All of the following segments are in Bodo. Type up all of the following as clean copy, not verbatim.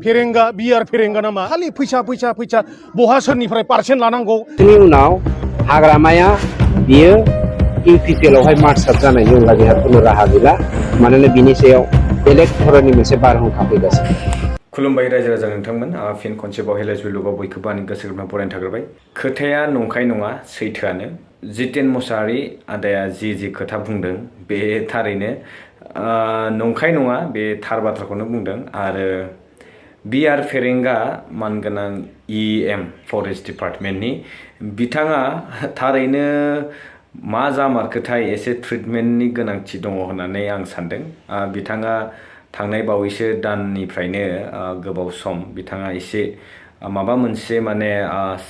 फेरेंगा बियार फेरेंगा नामा खालि फैसा बहा सोरनिफ्राय पार्सेन्ट लानांगौ बेनि उनाव हाग्रामाया बियो इउपिपिएल आवहाय मार्चाप जानायनि अनगा बेहा खुनु राहा गैला मानोना बिनि सायाव बेलेग धरननि मोनसे बारहुंखा फैगासिनो। खुलुमबाय रायजो राजा नोंथांमोन फिन खनसे बावहाय जुलुगाव बयखौबो आंनि गोसो गोरबोनिफ्राय बरायनो थाग्रोबाय। खोथाया नंखाय नङा सैथोआनो। जितेन मुसाहारि आदाया जि खोथा बुंदों बे थारैनो नंखाय नङा, बे थार बाथ्राखौनो बुंदों। आरो बिआर फेरेंगा मानगोनां इएम फरेस्ट डिपार्टमेन्टनि बिथाङा थारैनो मा जामारखोथाय एसे ट्रिटमेन्टनि गोनांथि दङ होननानै आं सानदों। बिथाङा थांनाय बावैसो दाननिफ्रायनो गोबाव सम बिथाङा एसे माबा मोनसे माने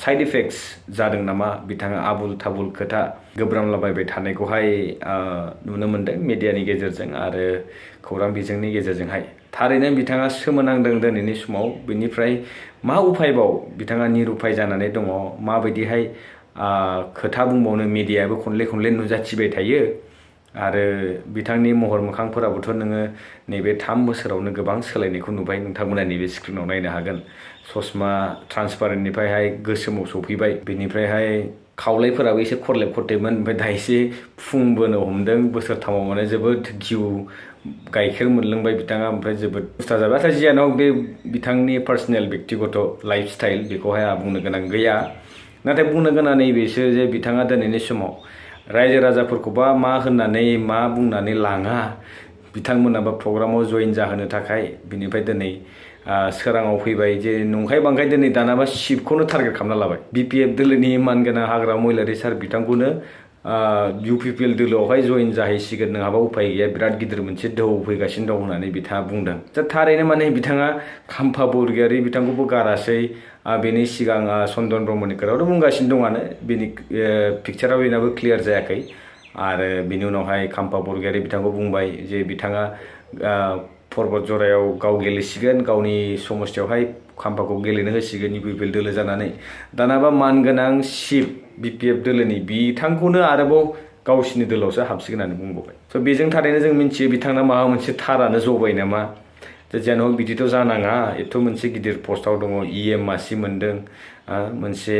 साइड इफेक्ट्स जादों नामा बिथाङा आबुल थाबुल खोथा गोब्रामलाबायबाय थानायखौहाय नुनो मोनदों मिडियानि गेजेरजों आरो खौरां बिजोंनि गेजेरजोंहाय। थारैनो बिथाङा सोमोनांदों दिनैनि समाव। बिनिफ्राय मा उफायबाव बिथाङा निरुपाय जानानै दङ, माबायदिहाय खोथा बुंबावनो मिडियाबो खनले नुजाथिबाय थायो। आरो बिथांनि महर मोखांफोराबोथ' नोङो नैबे 3 बोसोरावनो गोबां सोलायनायखौ नुबाय। नोंथांमोना नैबे स्क्रिनाव नायनो हागोन। ससमा ट्रान्सपारेन्टनिफ्रायहाय गोसोमाव सफैबाय। बिनिफ्रायहाय खावलायफोराबो एसे खरलेब खरथेबमोन, ओमफ्राय दा एसे फुंबोनो हमदों। बोसोरथामाव माने जोबोद घिउ गाइखेर मोनलोंबाय बिथाङा, ओमफ्राय जोबोद पुस्था जाबाय। नाथाय जियानो बे बिथांनि पार्सनेल बेक्तिगत लाइफ स्टाइल बेखौहाय आं बुंनो गोनां गैया। नाथाय बुंनो गोनां नैबेसो जे बिथाङा दिनैनि समाव रायजो राजाफोरखौबा मा होननानै मा बुंनानै लाङा बिथांमोनाबो प्रग्रामाव जइन जाहोनो थाखाय। बिनिफ्राय दिनै सोराङाव फैबाय जे नंखाय बांखाय दिनै दानाबा शिबखौनो टारगेट खालामना लाबाय। बिपिएफ दोलोनि मानगोनां हाग्रामा महिलारी सार बिथांखौनो इउपिपिएल दोलोआवहाय जइन जाहैसिगोन, नङाबा उफाय गैया, बिराद गिदिर मोनसे दोहौ फैगासिनो दं होननानै बिथाङा बुंदों। दा थारैनो माने बिथाङा खाम्फा बरगयारि बिथांखौबो गारासै। बेनि सिगां चन्दन ब्रह्मनि खोथाखौथ' बुंगासिनो दङानो, बेनि पिक्चाराव बेनाबो क्लियार जायाखै। आरो बिनि उनावहाय खाम्फा बरगयारि बिथांखौ बुंबाय जे बिथाङा पर्बत जरायाव गाव गेलेसिगोन, गावनि समस्तियावहाय खाम्फाखौ गेलेनो होसिगोन इउपिपिएल दोलो जानानै। दानाबा मानगोनां शिब बिपिएफ दोलोनि बिथांखौनो आरोबाव गावसिनि दोलोआवसो हाबसिगोन होननानै बुंबावबाय। स' बेजों थारैनो जों मिन्थियो बिथांना माबा मोनसे थारानो जबाय नामा। जेन' बिदिथ' जानाङा, एथ' मोनसे गिदिर पस्टआव दङ, इएम मासि मोनदों, मोनसे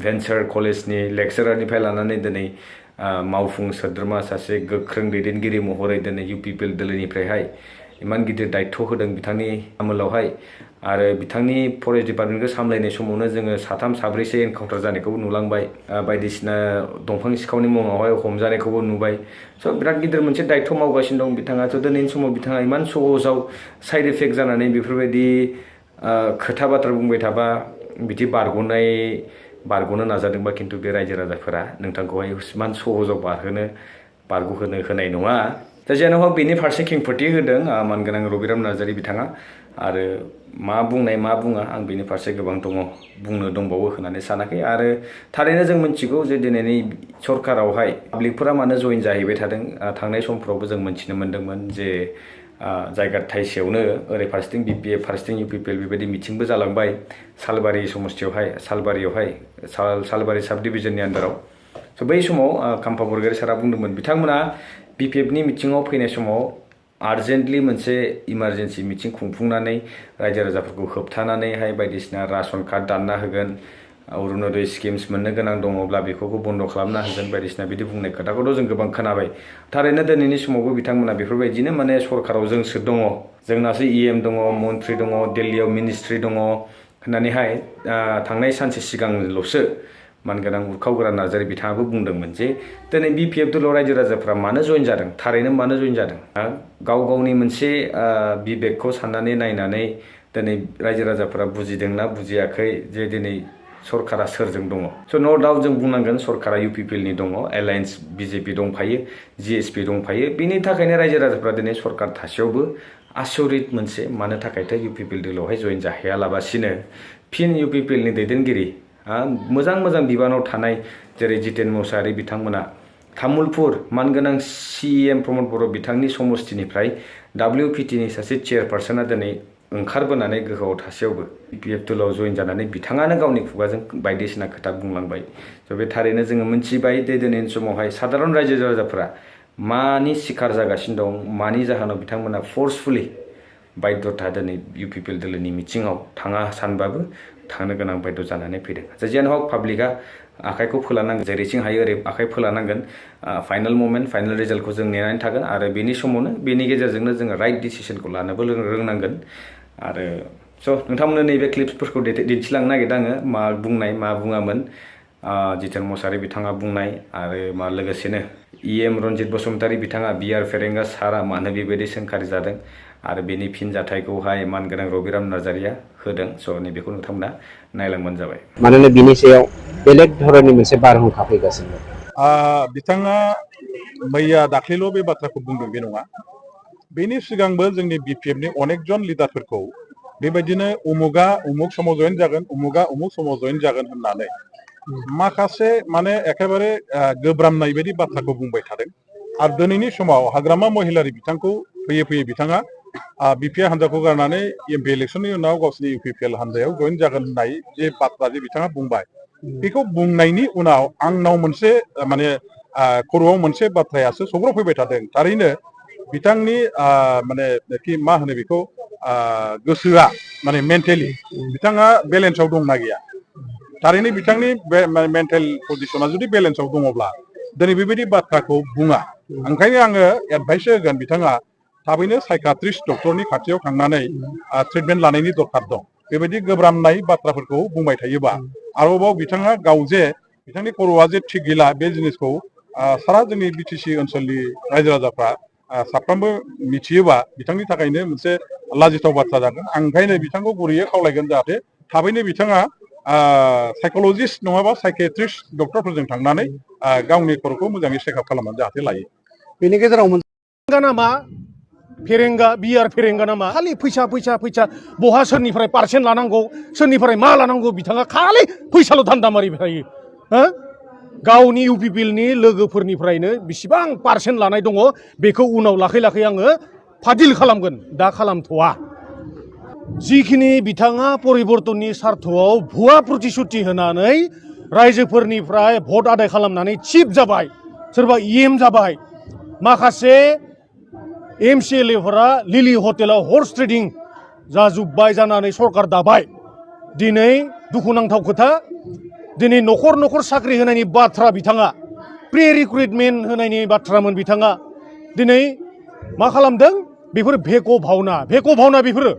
भेन्सार कलेजनि लेक्सारारनिफ्राय लानानै दिनै मावफुं सोद्रोमा सासे गोख्रों दैदेनगिरि महरै दिनै इउपिपिएल दोलोनिफ्रायहाय इमान गिदिर दायित्व होदों बिथांनि आमोलावहाय। आरो बिथांनि फरेस्ट डिपार्टमेन्टखौ सामलायनाय समावनो जोङो 3 4सो एनकाउन्टार जानायखौबो नुलांबाय, बायदिसिना दंफां सिखावनि मुङावहाय हमजानायखौबो नुबाय। स' बिराद गिदिर मोनसे दायित्व मावगासिनो दं बिथाङा। थ' दिनैनि समाव बिथाङा इमान सहजाव साइड इफेक्ट जानानै बेफोरबायदि खोथा बाथ्रा बुंबाय थाबा बिदि बारग'नो नाजादोंबा खिन्थु बे रायजो राजाफोरा नोंथांखौहाय इमान सहजाव बारग'होनो होनाय नङा। दा जेन' बेनि फारसे खेंफोरथि होदों मानगोनां रबिराम नार्जारी बिथाङा। आरो मा बुंनाय मा बुङा आं बेनि फारसे गोबां बुंनो दंबावो होननानै सानाखै। आरो थारैनो जों मिन्थिगौ जे दिनैनि सरकारावहाय पाब्लिकफोरा मानो जइन जाहैबाय थादों। थांनाय समफ्रावबो जों मिन्थिनो मोन्दोंमोन जे जायगा थाइसेयावनो ओरै फारसेथिं बिपिएफ फारसेथिं इउपिपिएल बेबायदि मिथिंबो जालांबाय सालबारि समस्तियावहाय, सालबारि साब डिभिजननि आन्दाराव। स' बै समाव खाम्फा बरगयारि सारा बुंदोंमोन बिथांमोना बिपिएफनि मिथिङाव फैनाय समाव आर्जेन्टलि मोनसे इमारजेन्सि मिथिं खुंफुंनानै रायजो राजाफोरखौ होबथानानैहाय बायदिसिना रासन कार्ड दानना होगोन, अरुणोदय स्किम्स मोननो गोनां दङब्ला बेखौबो बन्द' खालामना होगोन, बायदिसिना बिदि बुंनाय खोथाखौथ' जों गोबां खोनाबाय। थारैनो दिनैनि समावबो बिथांमोना बेफोरबायदिनो माने सरकाराव जोंसो दङ, जोंनासो इएम दङ, मन्थ्रि दङ, दिल्लीयाव मिनिस्ट्रि दङ होननानैहाय थांनाय सानसे सिगांल'सो मानगोनां उरखावगोरा नार्जारी बिथाङाबो बुंदोंमोन जे दिनै बिपिएफ दोलोआव रायजो राजाफ्रा मानो जइन जादों, थारैनो मानो जइन जादों। गाव गावनि मोनसे बिबेकखौ साननानै नायनानै दिनै रायजो राजाफोरा बुजिदोंना बुजियाखै जे दिनै सरकारा सोरजों दङ। स' नो डाउट जों बुंनांगोन सरकारा इउपिपिएलनि दङ, एलायन्स बिजेपि दंफायो, जिएसपि दंफायो। बिनि थाखायनो रायजो राजाफ्रा दिनै सरकार थासेयावबो आसरित मोनसे मानो थाखायथो इउपिपिएल दोलोआवहाय जइन जाहैयालाबासिनो फिन इउपिपिएलनि दैदेनगिरि मोजां बिबानाव थानाय जेरै जितेन मुसाहारि बिथांमोना तामुलपुर मानगोनां सिएम प्रमद बर' बिथांनि समस्तिनिफ्राय WPTनि सासे चेयारपार्सना दिनै ओंखारबोनानै गोहोआव थासेयावबो बिपिएफ दोलोआव जइन जानानै बिथाङानो गावनि खुगाजों बायदिसिना खोथा बुंलांबाय। स' बे थारैनो जोङो मिन्थिबाय जे दिनैनि समावहाय साधारन रायजो राजाफोरा मानि शिकार जागासिनो दं, मानि जाहोनाव बिथांमोना फर्सफुलि बायध'था दिनै UPPL दोलोनि मिटिङाव थाङा सानबाबो थांनो गोनां बायध' जानानै फैदों जियानो हक पाब्लिकआ आखाइखौ फोलानांगोन जेरैथिं हायो ओरै आखाइ फोलानांगोन फाइनाल मोमेन्ट फाइनाल रिजाल्टखौ जों नेनानै थागोन आरो बेनि समावनो बेनि गेजेरजोंनो जोङो राइट डिसिसनखौ लानोबो रोंनांगोन आरो स' नोंथांमोननो नैबे क्लिप्सफोरखौ दिन्थिलांनो नागिरदों आङो मा बुंनाय मा बुङामोन जितेन मसाहारि बिथाङा बुंनाय आरो मा लोगोसेनो EM रन्जित बसुमतारी बिथाङा बिआर फेरेंगा सारा मानो बेबायदि सोंखारि जादों आरो बेनि फिनजाथायखौहाय मानगोनां रबिराम नार्जारिया होदों स' नैबेखौ नोंथांमोना नायलांबानो जाबाय मानोना बिनि सायाव बेलेग धरननि मोनसे बारहुंखा फैगासिनो बिथाङा मैया दाख्लैल' बे बाथ्राखौ बुंदों बे नङा बेनि सिगांबो जोंनि BPFनि अनेकजन लिडारफोरखौ बेबायदिनो उमुगा उमुग समाव जयेन जागोन उमुगा उमुग समाव जयेन जागोन होननानै माखासे माने एखेबारे गोब्रामनाय बायदि बाथ्राखौ बुंबाय थादों आरो दिनैनि समाव हाग्रामा महिलारि बिथांखौ फैयै फैयै बिथाङा BPF हान्जाखौ गारनानै MP इलेक्सननि उनाव गावसिनि UPPL हान्जायाव जयेन जागोन होननाय जे बाथ्रा जे बिथाङा बुंबाय बेखौ बुंनायनि उनाव आंनाव मोनसे माने खर'आव मोनसे बाथ्रायासो सौग्रावफैबाय थादों थारैनो बिथांनि माने मा होनो बेखौ गोसोआ माने मेन्टेलि बिथाङा बेलेन्सआव दंना गैया थारैनो बिथांनि मेन्टेल पजिसना जुदि बेलेन्सआव दङब्ला दिनै बेबायदि बाथ्राखौ बुङा ओंखायनो आङो एडभाइस होगोन बिथाङा थाबैनो साइकाट्रिस्ट डक्टरनि खाथियाव थांनानै ट्रिटमेन्ट लानायनि दरखार दं बेबायदि गोब्रामनाय बाथ्राफोरखौ बुंबाय थायोबा आरोबाव बिथाङा गाव जे बिथांनि खर'आ जे थिग गैला बे जिनिसखौ सारा जोंनि BTC ओनसोलनि रायजो राजाफ्रा साफ्रोमबो मिथियोबा बिथांनि थाखायनो मोनसे लाजिथाव बाथ्रा जागोन आं ओंखायनो बिथांखौ गुरैयै खावलायगोन जाहाथे थाबैनो बिथाङा साइक'लजिस्ट नङाबा साइकेट्रिस्ट डक्टरफोरजों थांनानै गावनि खर'खौ मोजाङै चेकआप खालामनानै जाहाथे लायो बेनि गेजेराव नामा फेरेंगा बिआर फेरेंगा नामा खालि फैसा फैसा फैसा बहा सोरनिफ्राय पार्सेन्ट लानांगौ सोरनिफ्राय मा लानांगौ बिथाङा खालि फैसाल' धान्दा मारिबाय थायो हो गावनि UPPLनि लोगोफोरनिफ्रायनो बेसेबां पार्सेन्ट लानाय दङ बेखौ उनाव लाखै लाखै आङो फादिल खालामगोन दा खालामथ'वा जिखिनि बिथाङा परिबर्तननि सार्थआव भुवा प्रतिश्रुति होनानै रायजोफोरनिफ्राय भट आदाय खालामनानै चिफ जाबाय सोरबा EM जाबाय माखासे MCLAफोरा लिलि हटेलाव हर्स ट्रेडिं जाजोब्बाय जानानै सरकार दाबाय दिनै दुखुनांथाव खोथा दिनै न'खर न'खर साख्रि होनायनि बाथ्रा बिथाङा प्रि रिक्रुटमेन्ट होनायनि बाथ्रामोन बिथाङा दिनै मा खालामदों बेफोर भेक' भावना बेफोरो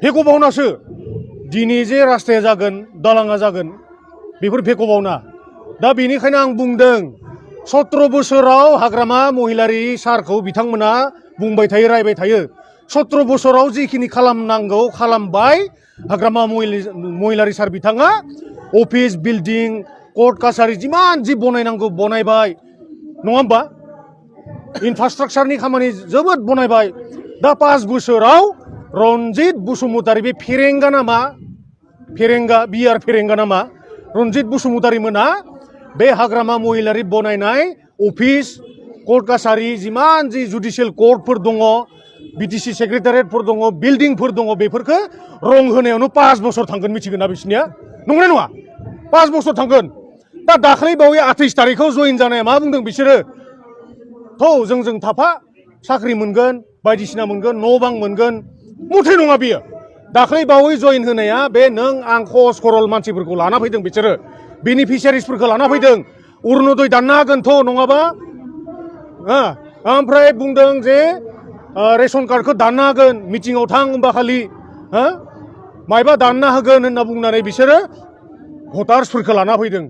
भेक' भावनासो दिनै जे रास्ताया जागोन दालाङा जागोन बेफोर भेक' भावना दा बेनिखायनो आं बुंदों 17 बोसोराव हाग्रामा महिलारि सारखौ बिथांमोना बुंबाय थायो रायबाय थायो 17 बोसोराव जिखिनि खालामनांगौ खालामबाय हाग्रामा महिलारि सार बिथाङा अफिस बिल्डिं कर्ट कासारि जिमान जि बनायनांगौ बनायबाय नङा होमबा इनफ्रास्ट्राक्चारनि खामानि जोबोद बनायबाय दा 5 बोसोराव रन्जित बसुमतारी बे फेरेंगा नामा फेरेंगा बिआर फेरेंगा नामा रन्जित बसुमतारी मोना बे हाग्रामा महिलारि बनायनाय अफिस कर्ट कासारि जिमान जि जुडिसियेल कर्टफोर दङ BTC सेक्रेटारियेटफोर दङ बिल्डिंफोर दङ बेफोरखौ रं होनायावनो 5 बोसोर थांगोन मिथिगोन ना बिसोरनिया नंगौना नङा 5 बोसोर थांगोन दा दाख्लै बावै 28 तारिखआव जइन जानाया मा बुंदों बिसोरो थ' जोंजों थाफा साख्रि मोनगोन बायदिसिना मोनगोन न' बां मोनगोन मुथै नङा बियो दाख्लै बावै जइन होनाया बे नों आं खस खरल मानसिफोरखौ लाना फैदों बिसोरो बेनिफिसियारिसफोरखौ लाना फैदों अरुणोदय दाननो हागोनथ' नङाबा ओमफ्राय बुंदों जे रेशन कार्डखौ दाननो हागोन मिटिङाव थां होनबा खालि मायबा दाननो हागोन होनना बुंनानै बिसोरो भटार्सफोरखौ लाना फैदों